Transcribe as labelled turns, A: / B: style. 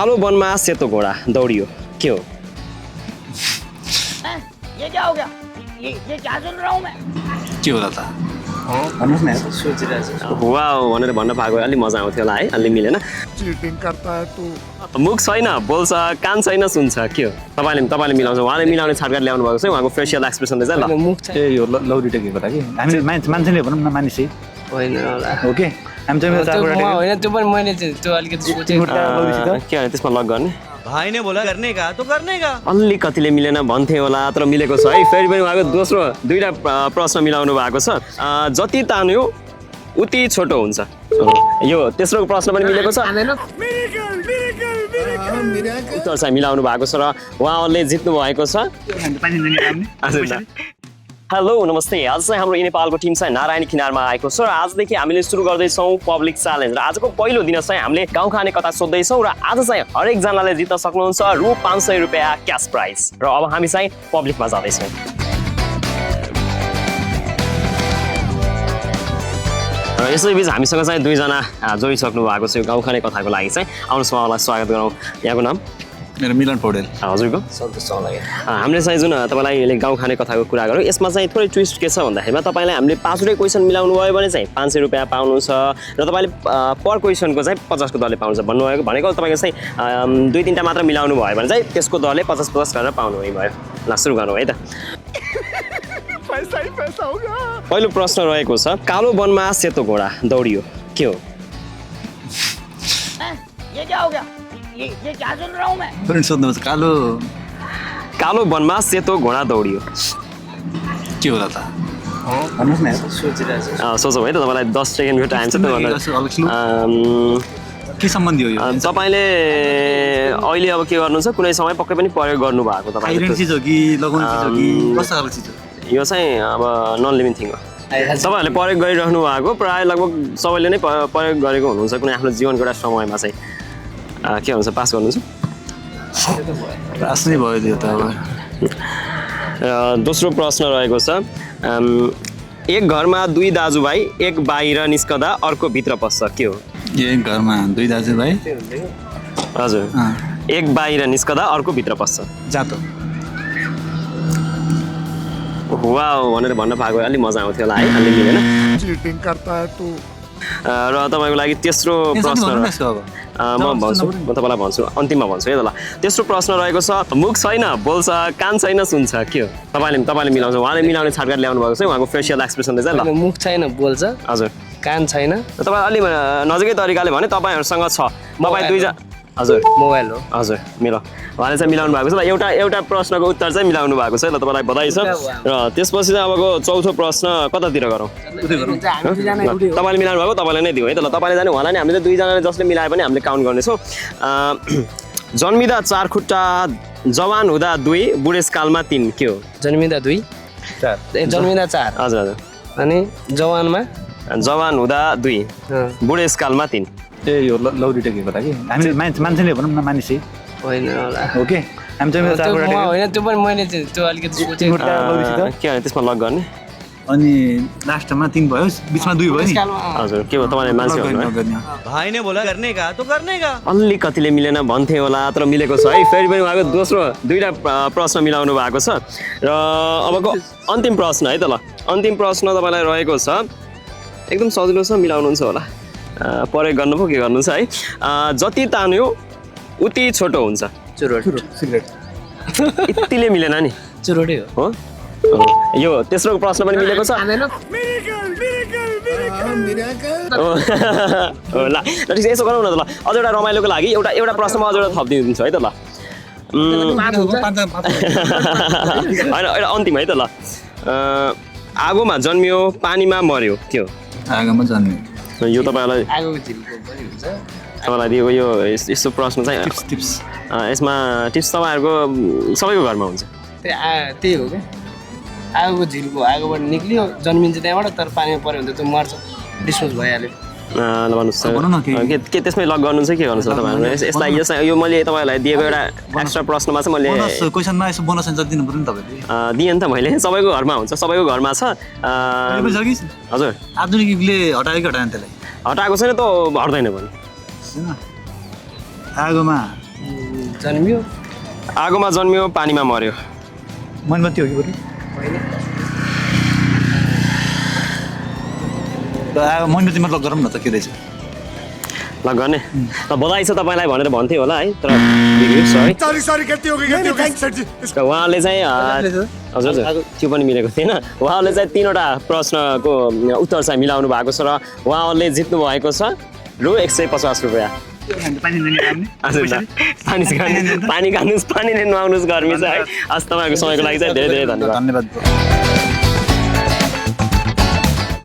A: कालो वनमा सेतो घोडा दौडियो के हो?
B: ये क्या हो गया? ये क्या सुन रहा हूँ मैं?
C: के होला त? भन्नुहोस् न यार, सोचिरहेको छु।
A: वाउ भनेर भन्न पाएको अलि मजा आउँथ्यो होला है, अलि मिलेन।
D: चीटिंग करता है तू।
A: मुख छैन बोल्छ, कान छैन सुन्छ के हो? तपाईँले मिलाउँछ, उहाँले मिलाउने छाटकाट ल्याउनु भएको छ उहाँको फेसियल एक्सप्रेसनले चाहिँ ल
E: मुख छ
C: ए यो लौरी टेकेको कुरा कि हामी मान्छेले भनौँ न मानिसै
E: होइन होला
C: ओके हामी चाहिँ मेरो चारवटा टेकेको
E: होइन त्यो पनि मैले त्यो अलिकति सोचेको
A: के भने त्यसमा लक गर्ने
F: भाई ने बोला करने का तो करने का।
A: अलिकतिले मिलेन भन्थे होला तर मिलेको छ है। फेरि पनि उहाँको दोस्रो दुईटा प्रश्न मिलाउनु भएको छ। जति तान्यो उति छोटो हुन्छ। यो तेस्रो प्रश्न पनि मिलेको छ। उत्तर चाहिँ मिलाउनु भएको छ र उहाँले जित्नु भएको छ। हेलो नमस्ते। आज चाहिँ हाम्रो नेपालको टिम चाहिँ नारायणी किनारमा आएको छ र आजदेखि हामीले सुरु गर्दैछौँ पब्लिक च्यालेन्ज र आजको पहिलो दिन चाहिँ हामीले गाउँ खाने कथा सोध्दैछौँ र आज चाहिँ हरेकजनाले जित्न सक्नुहुन्छ रु 500 रुपियाँ क्यास प्राइज र अब हामी चाहिँ पब्लिकमा जाँदैछौँ। र यसैबीच हामीसँग चाहिँ दुईजना जोडिसक्नु भएको छ यो गाउँ खाने कथाको लागि चाहिँ। आउनुहोस् उहाँलाई स्वागत गरौँ। यहाँको नाम?
C: मेरो मिलन पौडेल।
A: हजुरको?
E: सन्तोष चौलागाई।
A: हामीले चाहिँ जुन तपाईँलाई अहिले गाउँ खाने कथाको कुरा गरौँ यसमा चाहिँ थोरै ट्विस्ट के छ भन्दाखेरिमा तपाईँलाई हामीले 5वटै क्वेसन मिलाउनु भयो भने चाहिँ 500 रुपियाँ पाउनुहुन्छ र तपाईँले पर क्वेसनको चाहिँ 50 को दरले पाउनुहुन्छ भन्नुभएको भनेको तपाईँको चाहिँ 2-3टा मात्र मिलाउनु भयो भने चाहिँ त्यसको दरले 50-50 गरेर पाउनु भयो। ल सुरु गरौँ है त।
D: पैसा ही पैसा होगा।
A: पहिलो प्रश्न रहेको छ कालो वनमा सेतो घोडा दौडियो के हो?
B: ये क्या हो गया? ये क्या सुन रहा हूँ मैं?
C: फ्रेन्ड सोध्नुहोस्
A: कालो वनमा सेतो घोडा दौडियो
C: के होला त? भन्नुहोस् न यार, सोचिरहेको छु।
A: सोचौँ है त। तपाईँलाई 10 सेकेन्डको टाइम छ
C: के सम्बन्धी हो यो?
A: तपाईँले अहिले अब के गर्नुहुन्छ कुनै समय पक्कै पनि प्रयोग गर्नु भएको
C: आइरन
A: तपाईँले
C: चिज हो कि लगाउने चिज हो कि कस्तो खालको चिज हो?
A: यो चाहिँ अब नन लिभिङ थिङ हो। तपाईँहरूले प्रयोग गरिरहनु भएको प्रायः लगभग सबैले नै प्रयोग गरेको हुनुहुन्छ कुनै आफ्नो जीवनको एउटा समयमा चाहिँ। के हुन्छ पास गर्नुहुन्छ?
C: पास नै भयो त्यो त अब।
A: दोस्रो प्रश्न रहेको छ एक घरमा दुई दाजुभाइ एक बाहिर निस्कदा अर्को भित्र पस्छ के हो?
C: एक घरमा दुई दाजुभाइ
A: हजुर एक बाहिर निस्कदा अर्को भित्र पस्छ
C: जातो।
A: वाउ भनेर भन्न पाएको अलि मजा आउँथ्यो होला है, अलि मिलेन।
D: चीटिंग करता है तू।
A: र तपाईँको लागि तेस्रो प्रश्न म भन्छु, म तपाईँलाई भन्छु अन्तिममा भन्छु है त ल। तेस्रो प्रश्न रहेको छ मुख छैन बोल्छ, कान छैन सुन्छ के हो? तपाईँले मिलाउँछ, उहाँले मिलाउने छाटकाट ल्याउनु भएको छ उहाँको फेसियल एक्सप्रेसनले चाहिँ। ल
E: मुख छैन बोल्छ,
A: हजुर
E: कान छैन,
A: तपाईँ अलि नजिकै तरिकाले भने तपाईँहरूसँग छ तपाईँ दुईजना। हजुर
E: मोबाइल हो।
A: हजुर मिलो उहाँले चाहिँ मिलाउनु भएको छ। ल एउटा प्रश्नको उत्तर चाहिँ मिलाउनु भएको छ। ल तपाईँलाई बधाई छ। र त्यसपछि चाहिँ अबको चौथो प्रश्न कतातिर गरौँ? तपाईँले मिलाउनु भएको तपाईँले नै दिउँ है त। ल तपाईँले जाने उहाँलाई नै हामीले दुईजनाले जसले मिलाए पनि हामीले काउन्ट गर्नेछौँ। जन्मिँदा 4 खुट्टा जवान हुँदा 2 बुढेसकालमा 3 के हो?
E: जन्मिँदा 2 जन्मिँदा 4
A: हजुर हजुर
E: अनि
A: जवान हुँदा 2 बुढेसकालमा 3
C: ए यो लौरी टेकेको कुरा कि हामी मान्छेले भनौँ न मानिसै
E: होइन होला
C: ओके हामी चाहिँ मेरो चारवटा टेकेको
E: होइन त्यो पनि मैले त्यो अलिकति सोचेको
A: के भने त्यसमा लक गर्ने
C: अनि लास्टमा 3 भयो बिचमा 2 भयो नि।
A: हजुर के हो तपाईँले मान्छे हुनुहुन्छ?
F: भाई ने बोला करने का तो करने का।
A: अलिकतिले मिलेन भन्थे होला तर मिलेको छ है। फेरि पनि उहाँको दोस्रो दुईटा प्रश्न मिलाउनु भएको छ र अबको अन्तिम प्रश्न है त। ल अन्तिम प्रश्न तपाईँलाई रहेको छ एकदम सजिलो छ, मिलाउनुहुन्छ होला। प्रयोग गर्नु पो के गर्नुहुन्छ है। जति तान्यो उति छोटो हुन्छ।
E: चुरोट
C: सिगरेट
A: यतिले मिलेन नि
E: चुरोटै हो।
A: यो तेस्रो प्रश्न पनि मिलेको छ। ल ठिक छ यसो गरौँ न त। ल अझ एउटा रमाइलोको लागि एउटा प्रश्नमा अझ एउटा थपिदिन्छु है त। ल होइन एउटा अन्तिम है त। ल आगोमा जन्मियो पानीमा मर्यो के हो?
C: आगोमा जन्मियो
A: यो तपाईँलाई दिएको यो यस्तो प्रश्न चाहिँ
C: टिप्स
A: यसमा टिप्स तपाईँहरूको सबैको घरमा हुन्छ।
E: त्यही हो क्या आगोको झिल्को आगोबाट निक्लियो जन्मिन्छ त्यहाँबाट तर पानीमा पऱ्यो भने त त्यो मर्छ डिस्पोज भइहाल्यो।
A: ल भन्नुहोस् के त्यसमै लक गर्नुहुन्छ के गर्नुहुन्छ तपाईँहरू? यसलाई यो मैले तपाईँहरूलाई दिएको एउटा एक्स्ट्रा प्रश्नमा चाहिँ मैले
C: क्वेसनमा यसो बोनस एन्सर दिनु पर्यो नि तपाईँले।
A: दिएँ नि त मैले। सबैको घरमा हुन्छ, सबैको घरमा छ। हजुर
C: आधुनिक युगले हटायो कि हटाएन त्यसलाई?
A: हटाएको छैन त हट्दैन पनि।
C: आगोमा
E: जन्मियो
A: आगोमा जन्मियो पानीमा मर्यो
C: मनमती हो कि बरु मनमती मतलब गरौँ न त के रहेछ
A: ल गर्ने त बधाई छ तपाईँलाई भनेर भन्थेँ होला है तर बिग्रियोस् है
D: सॉरी सॉरी गलती हो गई सर जी
A: र उहाँले चाहिँ हजुर हजुर त्यो पनि मिलेको थिएन उहाँले चाहिँ 3वटा प्रश्नको उत्तर चाहिँ मिलाउनु भएको छ र उहाँले जित्नु भएको छ रु 150 रुपियाँ हजुर ल पानी खानुहोस् पानी लिनु आउनुहोस् गर्मी छ है हस् तपाईँहरूको समयको लागि चाहिँ धेरै धेरै धन्यवाद
C: धन्यवाद